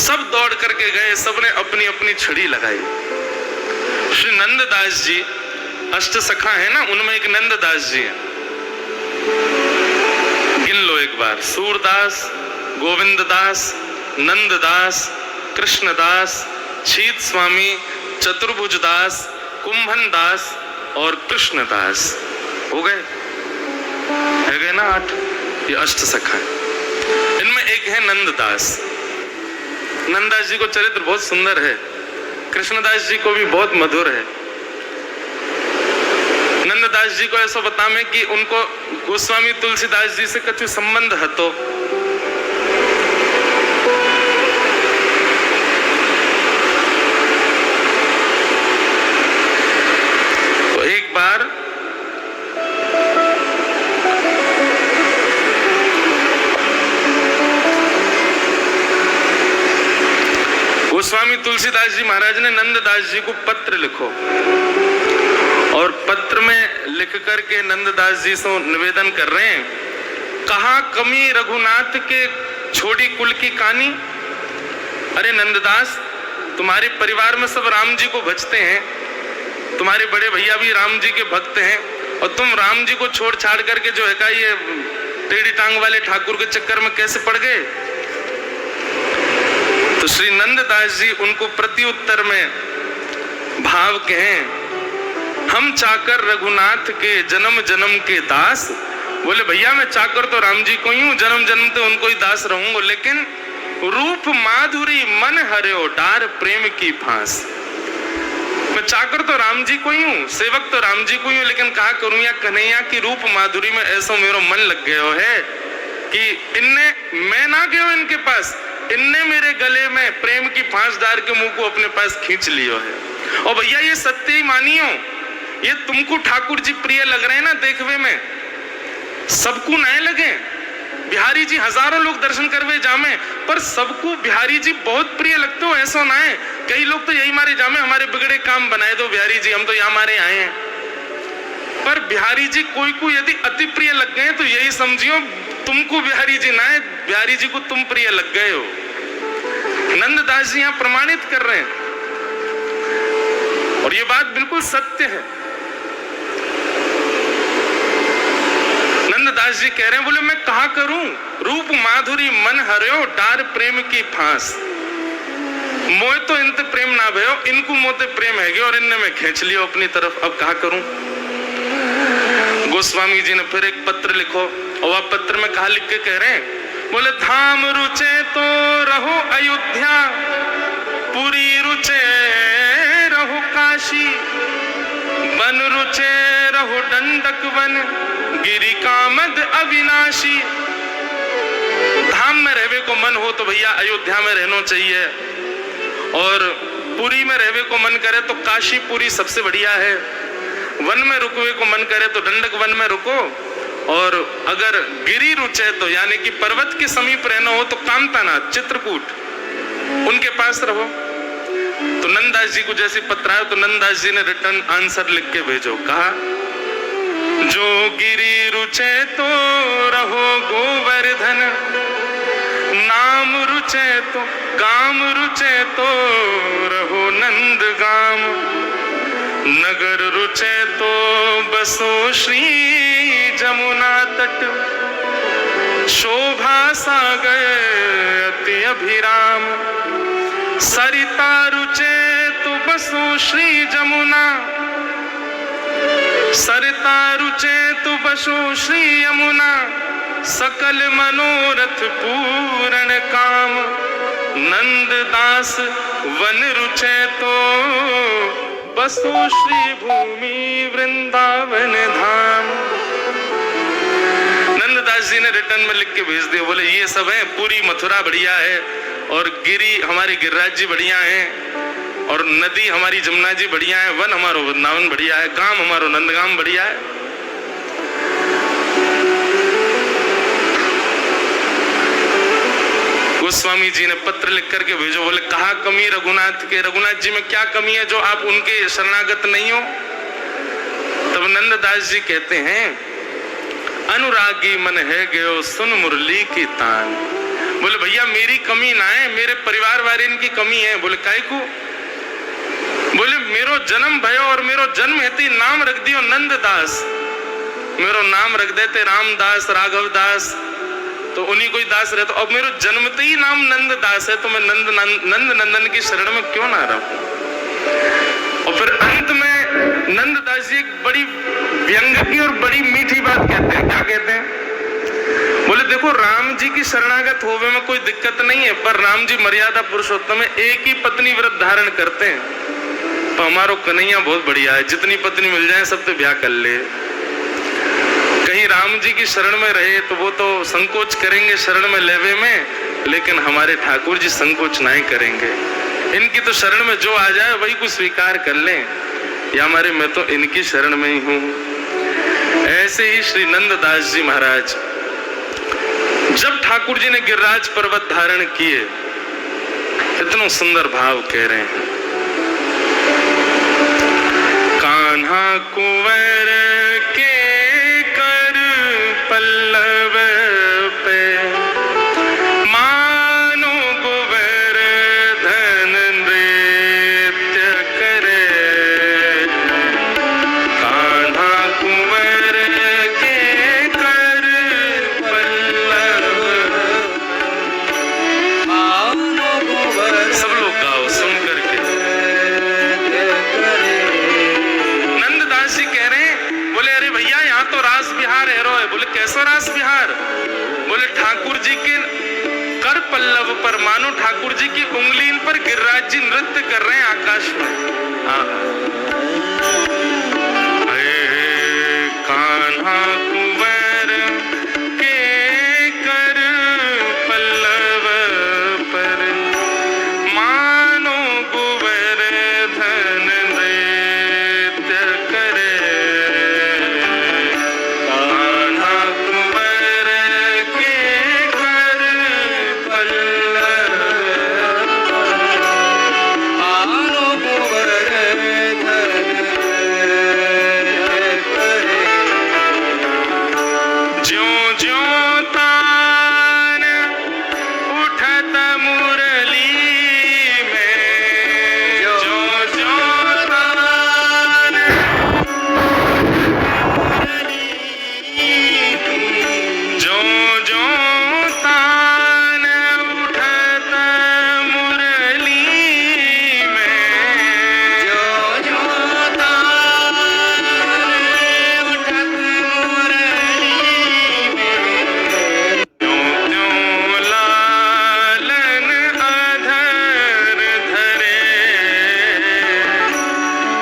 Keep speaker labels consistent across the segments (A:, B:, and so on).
A: सब दौड़ करके गए, सबने अपनी अपनी छड़ी लगाई। श्री नंददास जी अष्ट सखा है ना, उनमें एक नंददास जी है। गिन लो एक बार, सूरदास, गोविंददास, नंददास, कृष्णदास, छीत स्वामी, चतुर्भुजदास, कुंभनदास और कृष्णदास। हो गए ना 8। ये अष्ट सखा है। इनमें एक है नंददास। नंददास जी को चरित्र बहुत सुंदर है, कृष्णदास जी को भी बहुत मधुर है। नंददास जी को ऐसा बता में कि उनको गोस्वामी तुलसीदास जी से कछु संबंध हतो। तो एक बार गोस्वामी तुलसीदास जी महाराज ने नंददास जी को पत्र लिखो, और पत्र में लिख करके नंददास जी से निवेदन कर रहे हैं, कहा कमी रघुनाथ के छोड़ी कुल की कहानी। अरे नंददास, तुम्हारे परिवार में सब राम जी को भजते हैं, तुम्हारे बड़े भैया भी राम जी के भक्त हैं, और तुम राम जी को छोड़ छाड़ करके जो है का ये टेढ़ी टांग वाले ठाकुर के चक्कर में कैसे पड़ गए। तो श्री नंददास जी उनको प्रति उत्तर में भाव कहें, हम चाकर रघुनाथ के जन्म जन्म के दास। बोले भैया मैं चाकर तो राम जी को ही हूं, जन्म जन्म तो उनको ही दास रहूंगा, लेकिन रूप माधुरी मन हर्यो डार प्रेम की फांस। मैं चाकर तो राम जी को ही हूँ, सेवक तो राम जी को ही हूँ, लेकिन कहा करूं या कन्हैया की रूप माधुरी में ऐसा मेरा मन लग गया है कि इनने, मैं ना गयो इनके पास, इनने मेरे गले में प्रेम की फांस डाल के मुंह को अपने पास खींच लियो है। और भैया ये सत्य ही मानियो, ये तुमको ठाकुर जी प्रिय लग रहे हैं ना देखवे में, सबको नए लगे। बिहारी जी हजारों लोग दर्शन करवे जामे, पर सबको बिहारी जी बहुत प्रिय लगते हो ऐसा ना है। कई लोग तो यही मारे जामे, हमारे बिगड़े काम बनाए दो बिहारी जी, हम तो यहाँ मारे आए हैं। पर बिहारी जी कोई को यदि अति प्रिय लग गए तो यही समझियो तुमको बिहारी जी ना है, बिहारी जी को तुम प्रिय लग गए हो। नंददास जी यहाँ प्रमाणित कर रहे हैं, और ये बात बिल्कुल सत्य है। नंददास जी कह रहे हैं, बोले मैं कहा करूं, रूप माधुरी मन हर्यो डार प्रेम की फांस। मोए तो इनते प्रेम ना भयो, इनको मोते प्रेम है और इनने मैं खींच लियो अपनी तरफ, अब कहा करूं। गोस्वामी जी ने फिर एक पत्र लिखो, और आप पत्र में कहा लिख के कह रहे हैं, बोले धाम रुचे तो रहो अयोध्या, पुरी रुचे रहो काशी, वन रुचे रहो दंडक वन, गिरी कामद अविनाशी। धाम में रहवे को मन हो तो भैया अयोध्या में रहना चाहिए, और पुरी में रहवे को मन करे तो काशी पुरी सबसे बढ़िया है, वन में रुकवे को मन करे तो दंडक वन में रुको, और अगर गिरी रुचे तो यानी कि पर्वत के समीप रहना हो तो कामतानाथ चित्रकूट उनके पास रहो। तो नंददास जी को जैसे पत्र आया तो नंददास जी ने रिटर्न आंसर लिख के भेजो, कहा जो गिरी रुचे तो रहो गोवर्धन, नाम रुचे तो गाम रुचे तो रहो नंद गाम, नगर रुचे तो बसो श्री जमुना तट, शोभा सागर अति अभिराम, सरिता रुचे तो बसो श्री जमुना, सरिता रुचे तो बसो श्री यमुना, सकल मनोरथ पूर्ण काम, नंददास वन रुचे तो बसो श्री भूमि वृंदावन धाम। नंददास जी ने रिटर्न में लिख के भेज दिया, बोले ये सब है, पूरी मथुरा बढ़िया है, और गिरी हमारे गिरिराज जी बढ़िया हैं, और नदी हमारी जमुना जी बढ़िया है, वन हमारो वृंदावन बढ़िया है, गांव हमारो नंदगाम बढ़िया है। गोस्वामी जी ने पत्र लिख करके भेजो, बोले कहा कमी रघुनाथ के, रघुनाथ जी में क्या कमी है जो आप उनके शरणागत नहीं हो। तब नंददास जी कहते हैं, अनुरागी मन है गयो सुन मुरली की तान, बोले भैया मेरी कमी ना है, मेरे परिवार वाले इनकी कमी है। बोले काहे को? बोले मेरो जन्म भयो और मेरो जन्म हेती नाम रख दियो नंददास, मेरो नाम रख देते रामदास राघव दास तो उन्हीं कोई दास रहता। अब मेरो जन्मते ही नाम नंददास है तो मैं नंद नंदन की शरण में क्यों ना रहूं। और फिर अंत में नंददास जी एक बड़ी व्यंग की और बड़ी मीठी बात कहते हैं। क्या कहते हैं? बोले देखो राम जी की शरणागत होवे में कोई दिक्कत नहीं है, पर राम जी मर्यादा पुरुषोत्तम है, एक ही पत्नी व्रत धारण करते हैं। तो हमारो कन्हैया बहुत बढ़िया है, जितनी पत्नी मिल जाए सब तो ब्याह कर ले। कहीं राम जी की शरण में रहे तो वो तो संकोच करेंगे शरण में लेवे में, लेकिन हमारे ठाकुर जी संकोच नहीं करेंगे। इनकी तो शरण में जो आ जाए वही कुछ स्वीकार कर लें, या हमारे मैं तो इनकी शरण में ही हूं। ऐसे ही श्री नंददास जी महाराज जब ठाकुर जी ने गिरिराज पर्वत धारण किए, इतना सुंदर भाव कह रहे हैं। कान्हा कुंवर के कर पल्लव पे मानो गोवर्धन नृत्य करे। कान्हा कुंवर के कर पल्लव, सब लोग गाओ सुन करके। नंददास जी कह रहे हैं, बोले अरे भैया यहाँ तो रास बिहार है रो है। बोले कैसा रास बिहार? बोले ठाकुर जी के कर पल्लव पर मानो ठाकुर जी की उंगली इन पर गिरिराज जी नृत्य कर रहे हैं आकाश में। हाँ कान्हा कुंवर के कर पल्लव पर मानो गोवर्धन नृत्य करे। कान्हा कुंवर के कर पल्लव मानो गोवर्धन ज्यों ज्यों तान उठत मुरली में, ज्यों ज्यों तान ज्यों ज्यों तान उठत मुरली में, ज्यों ज्यों तान उठत मुरली में, त्यों त्यों लालन अधर धरे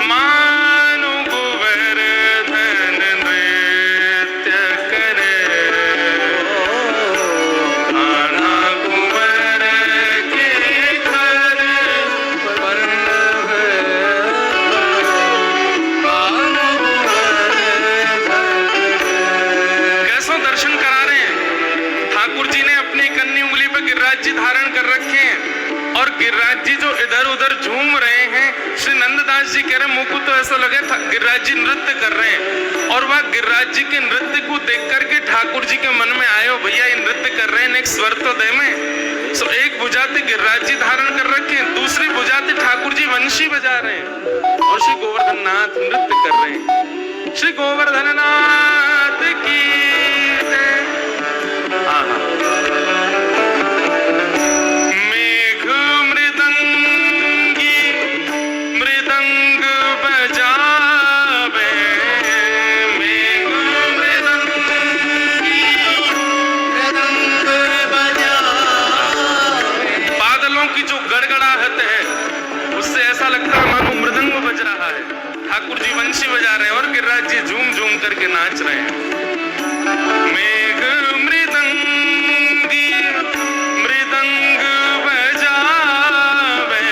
A: मानो गोवर्धन नृत्य करे। कान्हा कुंवर के कर पल्लव मानो गोवर्धन। कैसो दर्शन करा रहे हैं? ठाकुर जी ने अपनी कन्नी उंगली पर गिरिराज जी धारण कर रखे हैं और गिरिराज जी जो इधर उधर झूम रहे हैं। श्री नंददास जी कह रहे हैं मुझको तो ऐसा लगे गिरिराज जी नृत्य कर रहे हैं, और वह गिरिराज जी के नृत्य को देख करके ठाकुर जी के मन में आयो भैया ये नृत्य कर रहे हैं, एक स्वर तो दे में। सो एक बुझाते गिरिराज जी धारण कर रखे हैं, दूसरी बुझाते ठाकुर जी वंशी बजा रहे हैं और श्री गोवर्धन नाथ नृत्य कर रहे हैं। श्री गोवर्धन नाथ की जय। मेघ मृदंगी मृदंग बजावे, मेघ मृदंगी मृदंग बजावे। बादलों की जो गड़गड़ाहट है उससे ऐसा लगता है मानो मृदंग बज रहा है। ठाकुर जी वंशी बजा रहे हैं और गिरिराज जी झूम झूम करके नाच रहे हैं। मेघ मृदंगी मृदंग बजावे,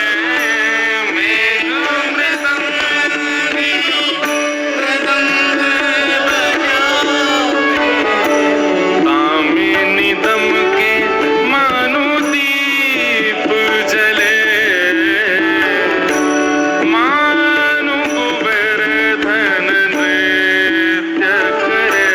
A: मेघ मृदंगी मृदंग बजावे। कामिनी दम के मानो दीप जले मानो गोवर्धन नृत्य करे।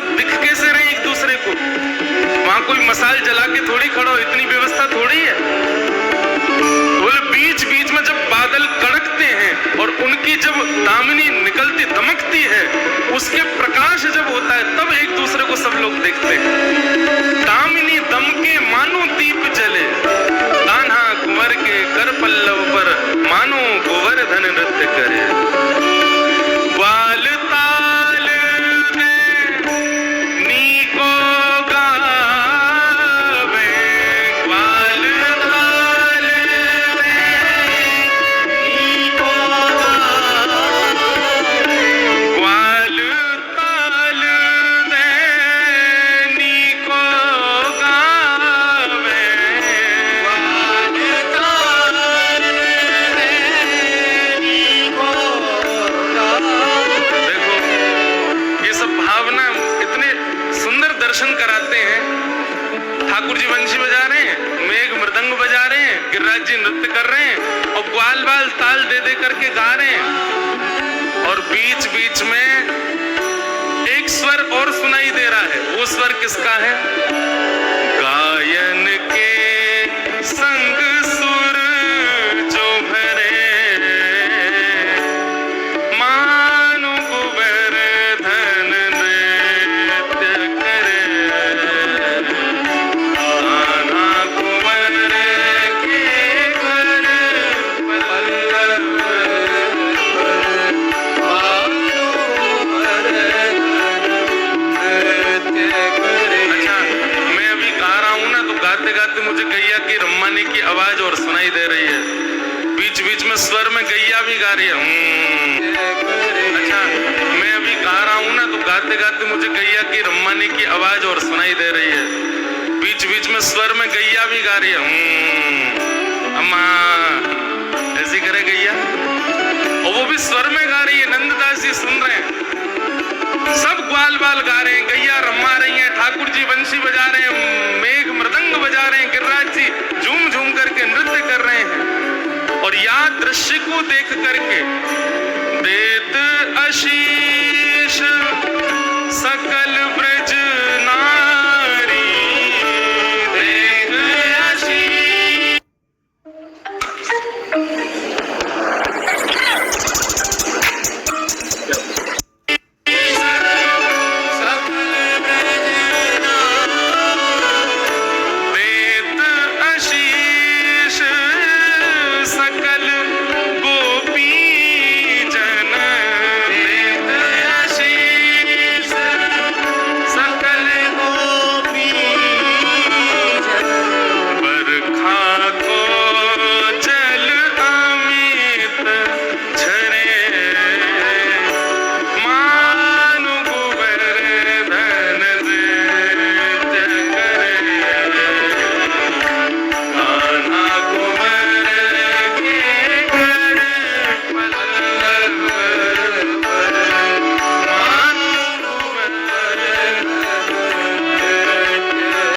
A: सब दिख कैसे रहे एक दूसरे को? वहां कोई मसाल जला के थोड़ी खड़ा हो, इतनी व्यवस्था थोड़ी है। बोले बीच बीच में जब बादल कड़कते हैं और उनकी जब दामिनी निकलती दमकती है, उसके प्रकाश जब होता है तब एक दूसरे को सब लोग देखते हैं। दामिनी दमके मानो दीप जले, कान्हा कुंवर के कर पल्लव पर मानो गोवर्धन नृत्य करे। ग्वाल ताल में नीको गावे, ग्वाल ताल में नीको गावे, ग्वाल ताल में नीको गावे, ग्वाल ताल में नीको गावे। देखो ये सब भावना इतने सुंदर दर्शन कराते हैं। ठाकुर जी वंशी बजा रहे हैं, मेघ मृदंग बजा रहे हैं, गिरिराज जी नृत्य कर रहे हैं और ग्वाल बाल ताल दे दे करके गा रहे हैं। और बीच बीच में एक स्वर और सुनाई दे रहा है। वो स्वर किसका है? गायन के संग सुर जो भरे, मानो गोवर्धन नृत्य करे। कान्हा कुंवर के कर पल्लव पर मानो गोवर्धन नृत्य करे। अच्छा, मैं अभी गा रहा हूं ना, तो गाते गाते मुझे गैया की रम्मानी की आवाज और सुनाई दे रही है। बीच बीच में स्वर में गैया भी गा रही है। अच्छा, मैं अभी गा रहा हूं ना, तो गाते गाते मुझे गैया की रम्मानी की आवाज और सुनाई दे रही है। बीच बीच में स्वर में गैया भी गा रही है। अम्मा ऐसी करे गैया, और वो भी स्वर में गा रही है। नंददास जी सुन रहे हैं, सब ग्वाल बाल गा रहे हैं, गैया रम्मा रही हैं, ठाकुर जी बंशी बजा रहे हैं, मेघ मृदंग बजा रहे हैं, गिरिराज जी झूम झूम करके नृत्य कर रहे हैं। और या दृश्य को देख करके देत अशी